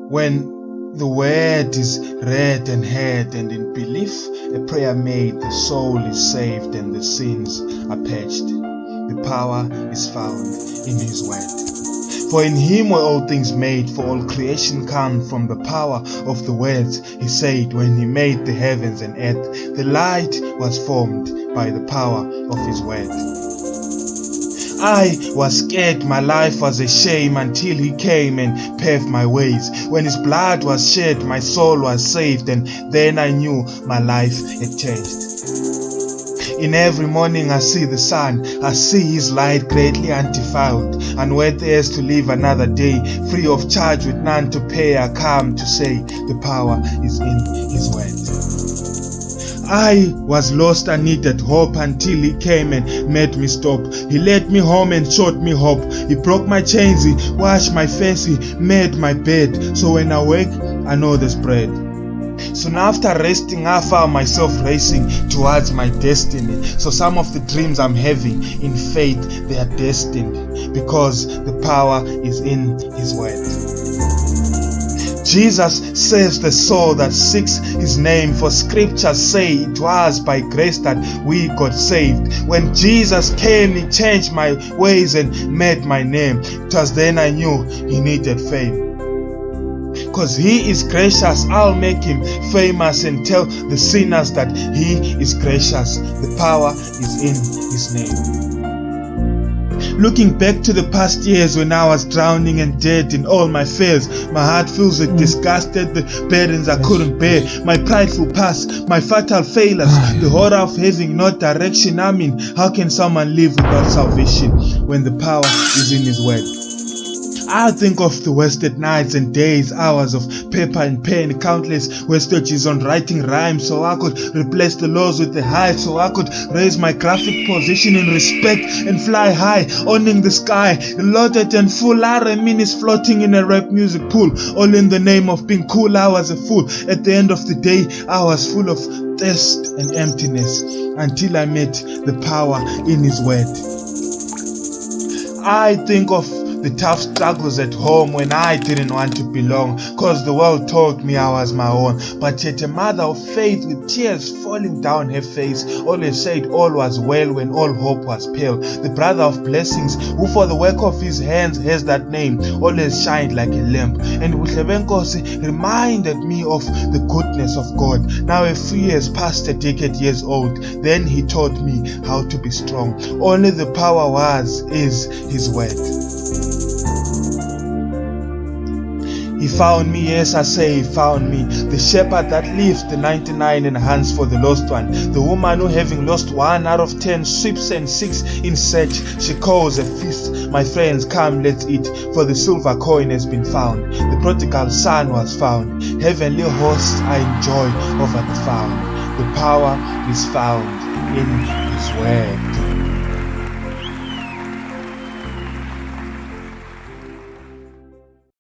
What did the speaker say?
When the word is read and heard, and in belief a prayer made, the soul is saved and the sins are purged. The power is found in His word. For in Him were all things made, for all creation come from the power of the words He said when He made the heavens and earth. The light was formed by the power of His word. I was scared, my life was a shame, until He came and paved my ways. When His blood was shed, my soul was saved, and then I knew my life had changed. In every morning I see the sun, I see His light greatly undefiled, unworthy as to live another day, free of charge with none to pay. I come to say the power is in His word. I was lost, I needed hope, until He came and made me stop. He led me home and showed me hope. He broke my chains, He washed my face, He made my bed. So when I wake, I know the spread. Soon after resting, I found myself racing towards my destiny. So some of the dreams I'm having in faith, they are destined, because the power is in His word. Jesus saves the soul that seeks His name, for scriptures say it was by grace that we got saved. When Jesus came, He changed my ways and made my name. It was then I knew He needed fame. Cause He is gracious, I'll make Him famous and tell the sinners that He is gracious. The power is in His name. Looking back to the past years when I was drowning and dead in all my fears, my heart fills with disgust at the burdens I couldn't bear, my prideful past, my fatal failures, the horror of having no direction. I mean, how can someone live without salvation when the power is in His word? I think of the wasted nights and days, hours of paper and pen, countless wastages on writing rhymes so I could replace the lows with the highs, so I could raise my graphic position in respect and fly high, owning the sky, loaded and full. I reminisce floating in a rap music pool, all in the name of being cool. I was a fool. At the end of the day, I was full of thirst and emptiness, until I met the power in His word. I think of the tough struggles at home when I didn't want to belong, cause the world told me I was my own. But yet a mother of faith with tears falling down her face always said all was well when all hope was pale. The brother of blessings, who for the work of his hands has that name, always shined like a lamp. And Buhlebenkosi reminded me of the goodness of God. Now a few years past, a decade years old, then he taught me how to be strong. Only the power is His word. He found me, yes I say He found me, the shepherd that leaves the 99 and hunts for the lost one, the woman who having lost 1 out of 10 sweeps and 6 in search. She calls a feast, my friends come let's eat, for the silver coin has been found, the prodigal son was found, heavenly hosts I enjoy over the found. The power is found in His word.